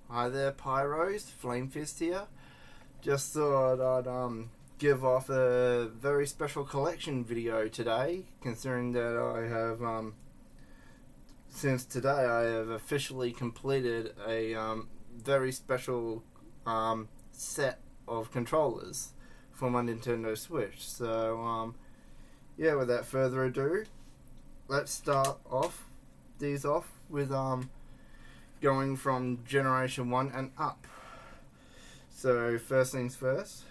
Hi there, Pyros. Flamefist here. Just thought I'd give off a very special collection video today, considering that I have since today I have officially completed a very special set of controllers for my Nintendo Switch. So yeah, without further ado, let's start off with going from generation 1 and up. So first things first,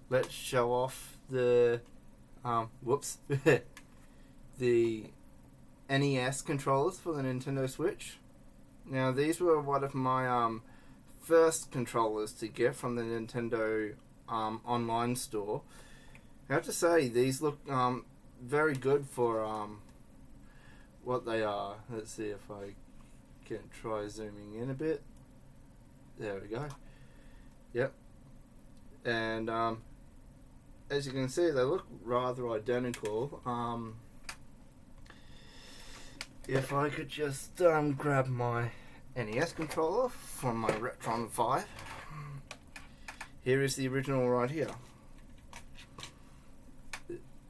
let's show off the the NES controllers for the Nintendo Switch. Now these were one of my first controllers to get from the Nintendo online store. I have to say these look very good for what they are. Let's see if I can try zooming in a bit. There we go. Yep. And as you can see, they look rather identical. If I could just grab my NES controller from my Retron 5. Here is the original right here.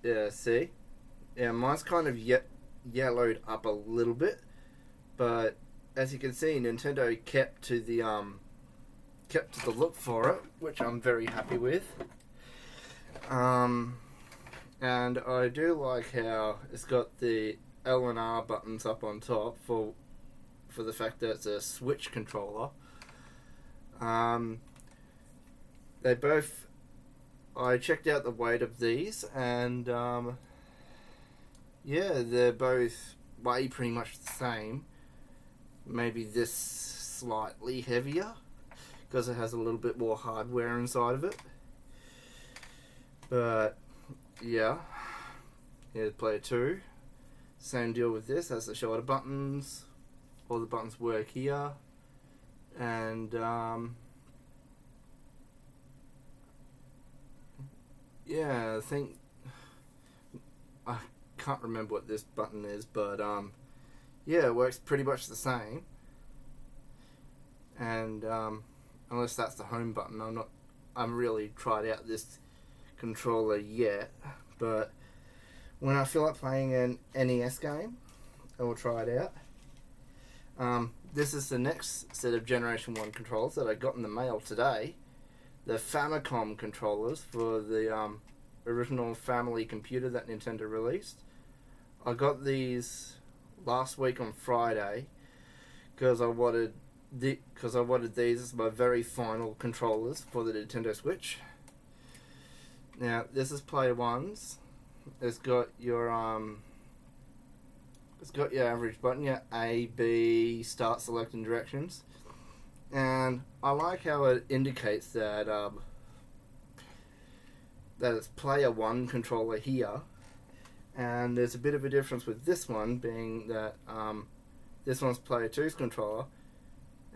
Yeah, see? Yeah, mine's kind of yellowed up a little bit, but as you can see, Nintendo kept to the look for it, which I'm very happy with. And I do like how it's got the L and R buttons up on top for the fact that it's a Switch controller. I checked out the weight of these, and yeah, they're both weigh pretty much the same. Maybe this slightly heavier because it has a little bit more hardware inside of it. But yeah, here's player 2. Same deal with this, has the shoulder buttons. All the buttons work here, and yeah, I think I can't remember what this button is, but yeah, it works pretty much the same. And unless that's the home button, I'm really tried out this controller yet, but when I feel like playing an NES game, I will try it out. This is the next set of Generation 1 controllers that I got in the mail today. The Famicom controllers for the original family computer that Nintendo released. I got these last week on Friday because I wanted these as my very final controllers for the Nintendo Switch. Now this is player 1's. It's got your average button, your A, B, start, select, and directions. And I like how it indicates that that it's player 1 controller here. And there's a bit of a difference with this one, being that this one's player 2's controller,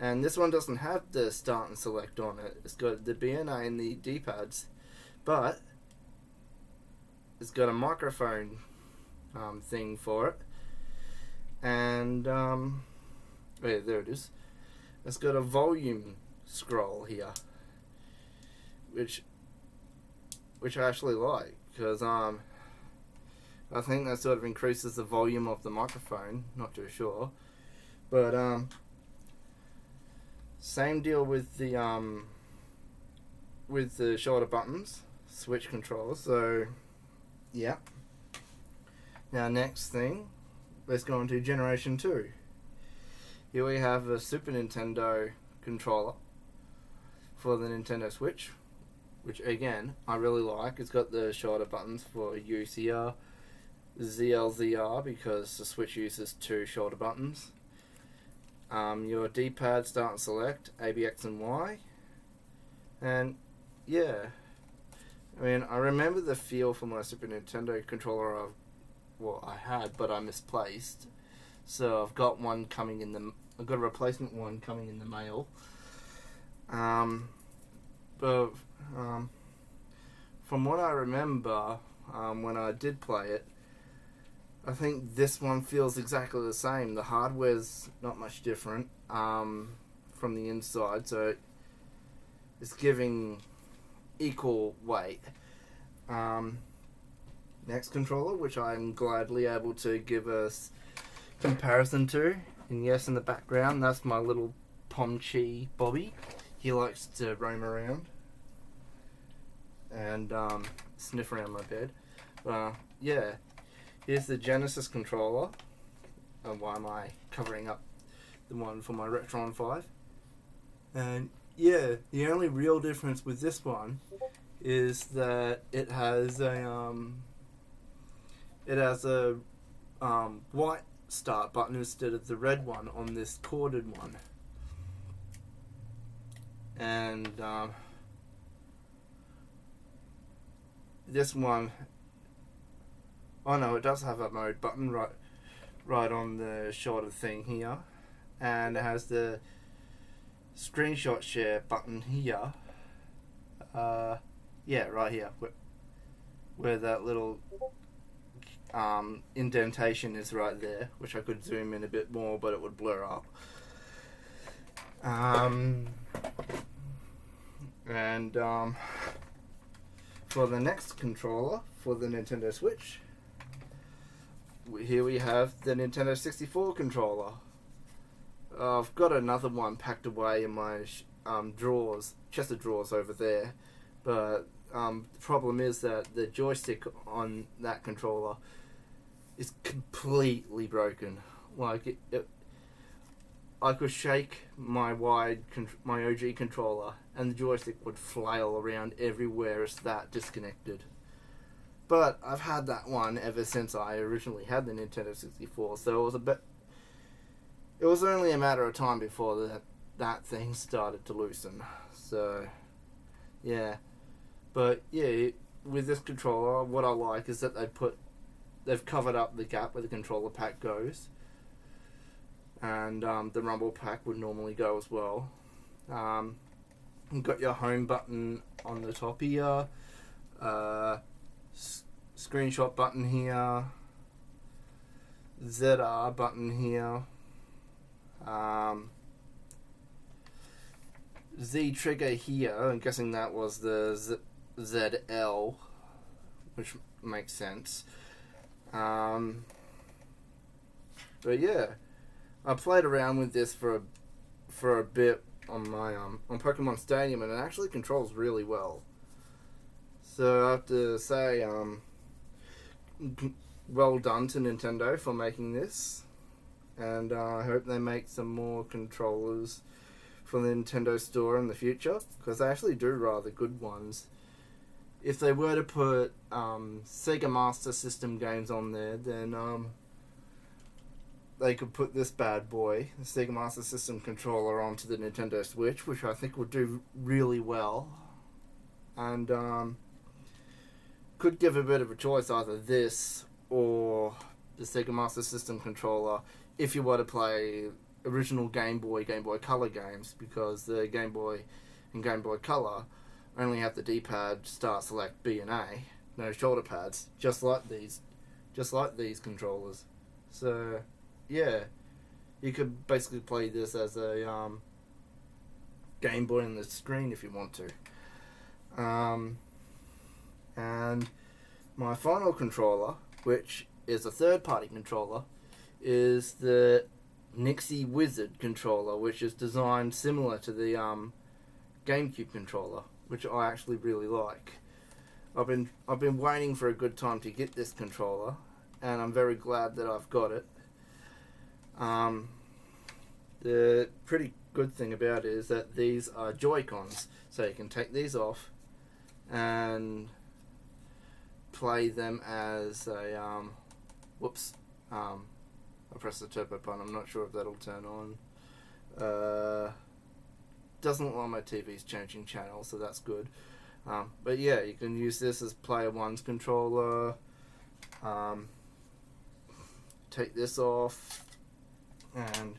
and this one doesn't have the start and select on it. It's got the B and A and the D-pads, but it's got a microphone thing for it. And yeah, there it is. It's got a volume scroll here, which I actually like, because I think that sort of increases the volume of the microphone. Not too sure, but same deal with the shoulder buttons, Switch controllers. So yeah. Now next thing, let's go into Generation 2. Here we have a Super Nintendo controller for the Nintendo Switch, which again I really like. It's got the shoulder buttons for UCR, ZLZR, because the Switch uses 2 shoulder buttons. Your D-pad, start and select, A, B, X, and Y. And yeah, I mean, I remember the feel for my Super Nintendo controller I had, but I misplaced. So I've got one coming in I've got a replacement one coming in the mail. But from what I remember, when I did play it, I think this one feels exactly the same. The hardware's not much different. from the inside, so it's giving equal weight. Next controller, which I'm gladly able to give a comparison to, and yes, in the background, that's my little Pomchi Bobby. He likes to roam around and sniff around my bed. Yeah, here's the Genesis controller. Why am I covering up the one for my Retron 5? And yeah, the only real difference with this one is that it has a white start button instead of the red one on this corded one. And this one, oh no, it does have a mode button right on the shoulder thing here, and it has the screenshot share button here. Yeah, right here, where that little indentation is right there, which I could zoom in a bit more, but it would blur up. For the next controller for the Nintendo Switch, here we have the Nintendo 64 controller. I've got another one packed away in my chest of drawers over there, but the problem is that the joystick on that controller is completely broken. Like I could shake my my OG controller and the joystick would flail around everywhere. It's that disconnected. But I've had that one ever since I originally had the Nintendo 64, so it was only a matter of time before that thing started to loosen. So yeah, but yeah, with this controller, what I like is that they've covered up the gap where the controller pack goes, and the rumble pack would normally go as well. You've got your home button on the top here, screenshot button here, ZR button here, Z trigger here. I'm guessing that was the ZL, which makes sense. But yeah, I played around with this for a bit on my on Pokemon Stadium, and it actually controls really well. So I have to say, well done to Nintendo for making this, and I hope they make some more controllers for the Nintendo store in the future, because they actually do rather good ones. If they were to put Sega Master System games on there, then they could put this bad boy, the Sega Master System controller, onto the Nintendo Switch, which I think would do really well. And could give a bit of a choice, either this or the Sega Master System controller, if you were to play original Game Boy Color games, because the Game Boy and Game Boy Color only have the D-pad, start, select, B and A, no shoulder pads, just like these controllers. So yeah, you could basically play this as a Game Boy on the screen if you want to. And my final controller, which is a third-party controller, is the Nixie Wizard controller, which is designed similar to the GameCube controller, which I actually really like. I've been waiting for a good time to get this controller, and I'm very glad that I've got it. The pretty good thing about it is that these are Joy-Cons, so you can take these off and play them as a I pressed the turbo button. I'm not sure if that'll turn on. Doesn't look like my TV's changing channels, so that's good. But yeah, you can use this as player 1's controller. Take this off and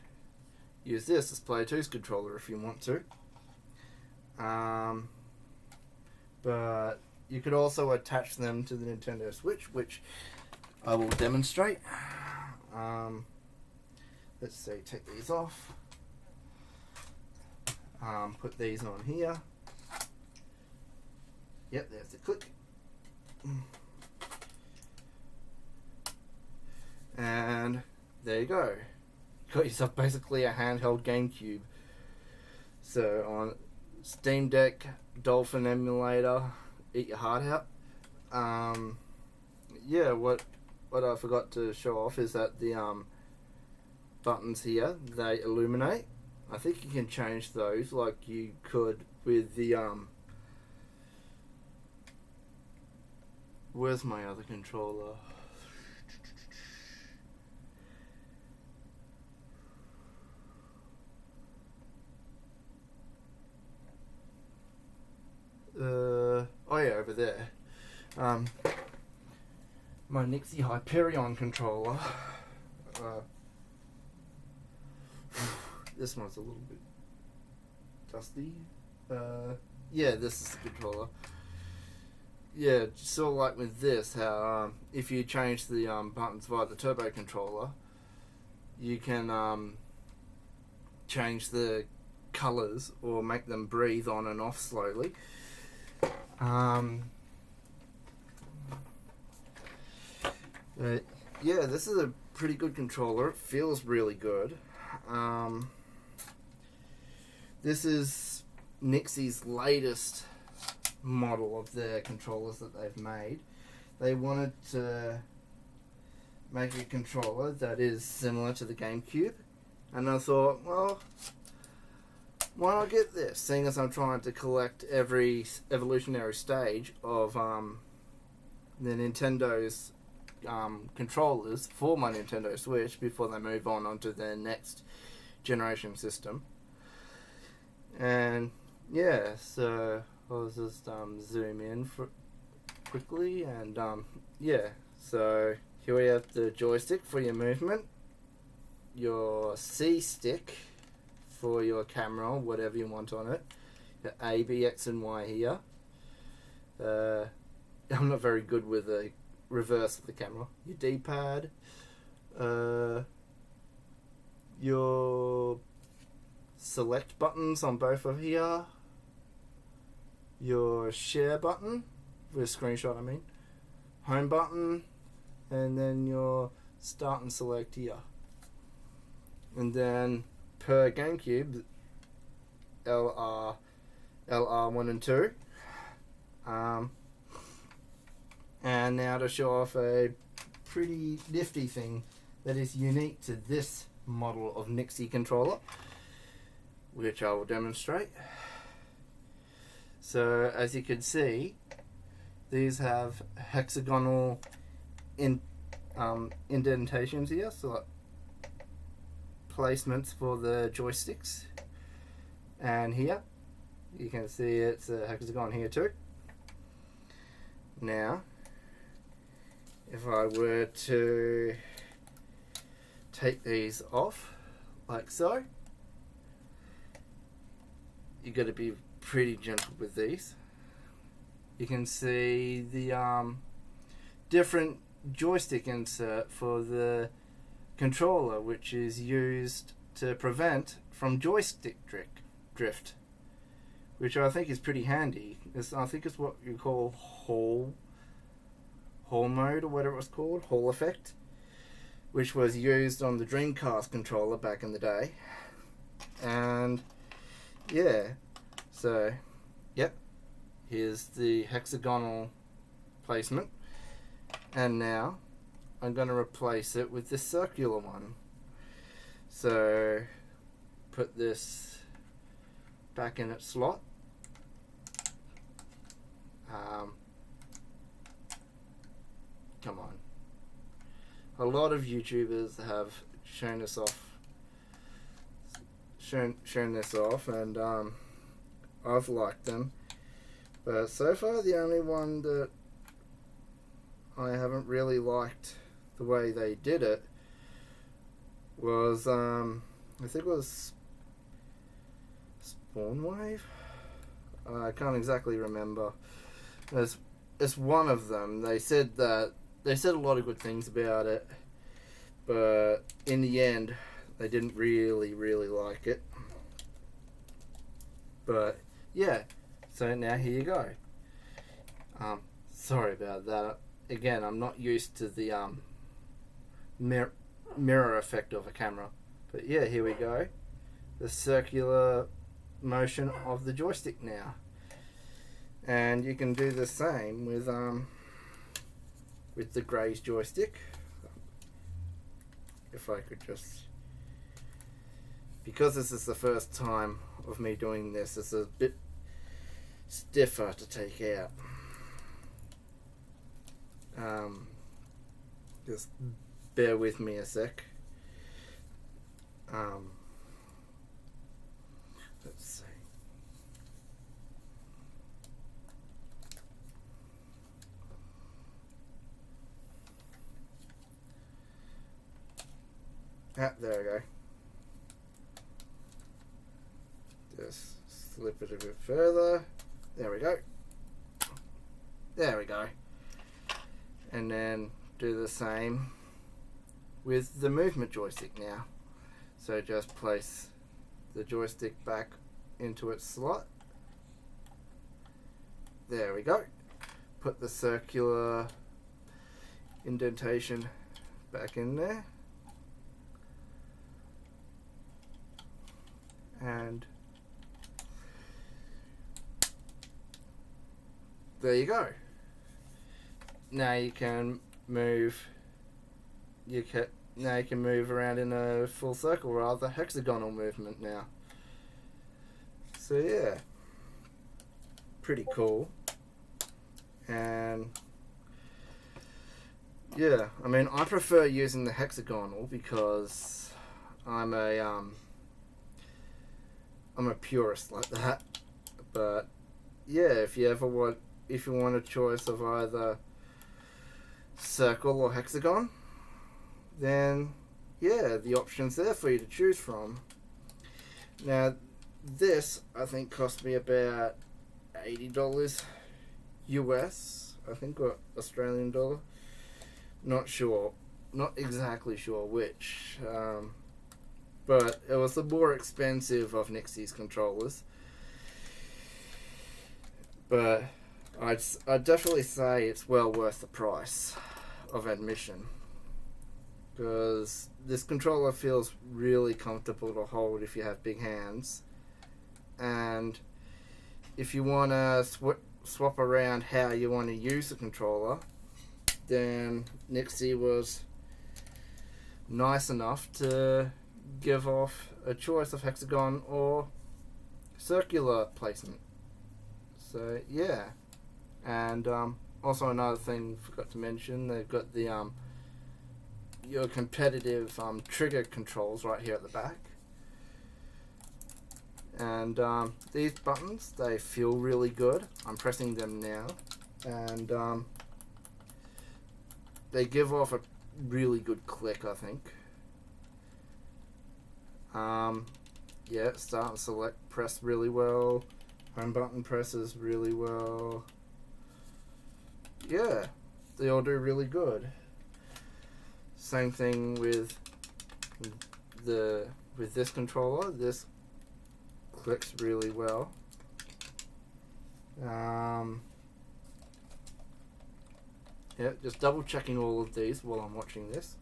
use this as player 2's controller if you want to. But you could also attach them to the Nintendo Switch, which I will demonstrate. Let's see, take these off. put these on here. Yep, there's the click. And there you go. Got yourself basically a handheld GameCube. So on Steam Deck, Dolphin emulator, eat your heart out. Yeah, what I forgot to show off is that the buttons here, they illuminate. I think you can change those like you could with the where's my other controller? Oh yeah, over there. My Nixie Hyperion controller. This one's a little bit dusty. Yeah, this is the controller. Yeah, sort of like with this, how if you change the buttons via the turbo controller, you can change the colors or make them breathe on and off slowly. But yeah, this is a pretty good controller. It feels really good. This is Nixie's latest model of their controllers that they've made. They wanted to make a controller that is similar to the GameCube, and I thought, well, why not get this? Seeing as I'm trying to collect every evolutionary stage of the Nintendo's controllers for my Nintendo Switch before they move on onto their next generation system. And yeah, so I'll just zoom in for quickly, and yeah, so here we have the joystick for your movement, your C stick for your camera, whatever you want on it, the A, B, X and Y here. I'm not very good with the reverse of the camera. Your D-pad, your select buttons on both of here, your share button, with a screenshot I mean, home button, and then your start and select here. And then per GameCube, LR1 and 2. And now to show off a pretty nifty thing that is unique to this model of Nixie controller, which I will demonstrate. So as you can see, these have hexagonal indentations here, so like placements for the joysticks. And here you can see it's a hexagon here too. Now if I were to take these off like so, you got to be pretty gentle with these. You can see the different joystick insert for the controller, which is used to prevent from joystick drift, which I think is pretty handy. I think it's what you call Hall mode, or whatever it was called, Hall effect, which was used on the Dreamcast controller back in the day. And yeah, so yep, here's the hexagonal placement, and now I'm going to replace it with this circular one. So put this back in its slot. Come on. A lot of YouTubers have shown this off, and I've liked them, but so far the only one that I haven't really liked the way they did it was I think it was Spawnwave. I can't exactly remember. It's one of them. They said a lot of good things about it, but in the end they didn't really like it. But yeah, so now here you go. Sorry about that. Again, I'm not used to the mirror effect of a camera. But yeah, here we go. The circular motion of the joystick now. And you can do the same with the Graze joystick. If I could just... Because this is the first time of me doing this, it's a bit stiffer to take out. Just bear with me a sec. Let's see. There we go. Just slip it a bit further. There we go. There we go. And then do the same with the movement joystick now. So just place the joystick back into its slot. There we go. Put the circular indentation back in there. And there you go. Now you can move. Now you can move around in a full circle rather hexagonal movement now. So yeah, pretty cool. And yeah, I mean, I prefer using the hexagonal because I'm a purist like that. But yeah, if you want a choice of either circle or hexagon, then yeah, the option's there for you to choose from. Now this I think cost me about $80 US, I think, or Australian dollar. Not sure, not exactly sure which, but it was the more expensive of Nixie's controllers. But I'd definitely say it's well worth the price of admission, because this controller feels really comfortable to hold if you have big hands, and if you want to swap around how you want to use the controller, then Nixie was nice enough to give off a choice of hexagon or circular placement. So yeah. And also another thing forgot to mention, they've got the your competitive trigger controls right here at the back. And these buttons, they feel really good. I'm pressing them now, and they give off a really good click, I think. Yeah, start and select press really well. Home button presses really well. Yeah, they all do really good. Same thing with this controller. This clicks really well. Yeah, just double checking all of these while I'm watching this.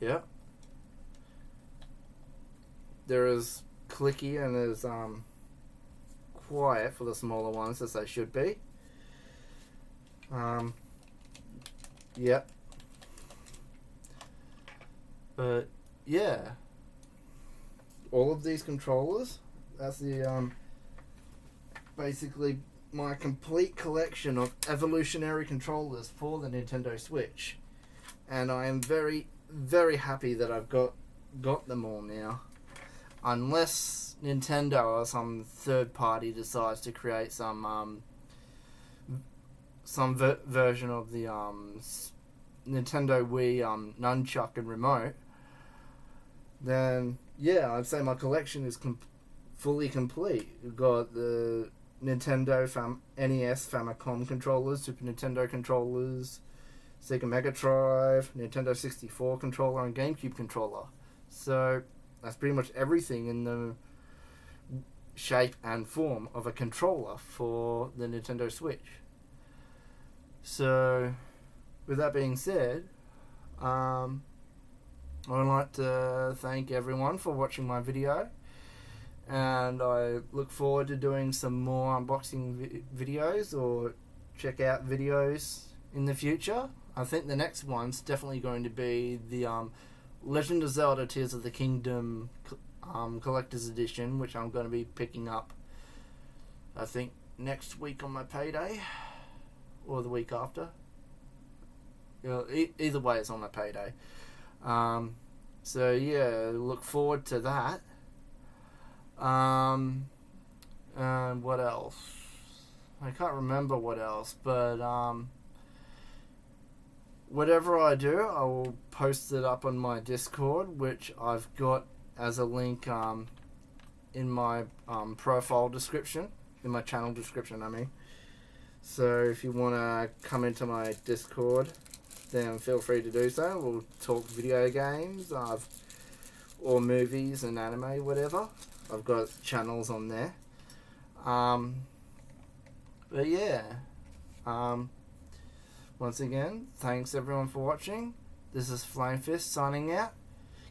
Yeah. They're as clicky and as quiet for the smaller ones as they should be. Yep. But yeah, all of these controllers, that's the basically my complete collection of evolutionary controllers for the Nintendo Switch, and I am very, very happy that I've got them all now. Unless Nintendo or some third party decides to create some version of the Nintendo Wii nunchuck and remote, then yeah, I'd say my collection is fully complete. We've got the Nintendo NES Famicom controllers, Super Nintendo controllers, Sega Mega Drive, Nintendo 64 controller, and GameCube controller. So That's pretty much everything in the shape and form of a controller for the Nintendo Switch. So, with that being said, I would like to thank everyone for watching my video, and I look forward to doing some more unboxing videos or check out videos in the future. I think the next one's definitely going to be the Legend of Zelda Tears of the Kingdom Collector's Edition, which I'm going to be picking up, I think, next week on my payday, or the week after. Either way, it's on my payday. So yeah, look forward to that. And what else? I can't remember what else, but whatever I do, I will post it up on my Discord, which I've got as a link in my profile description, in my channel description, I mean. So if you want to come into my Discord, then feel free to do so. We'll talk video games, or movies and anime, whatever. I've got channels on there. But yeah. Once again, thanks everyone for watching. This is Flamefist signing out.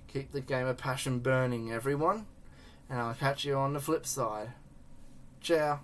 Keep the gamer passion burning, everyone. And I'll catch you on the flip side. Ciao.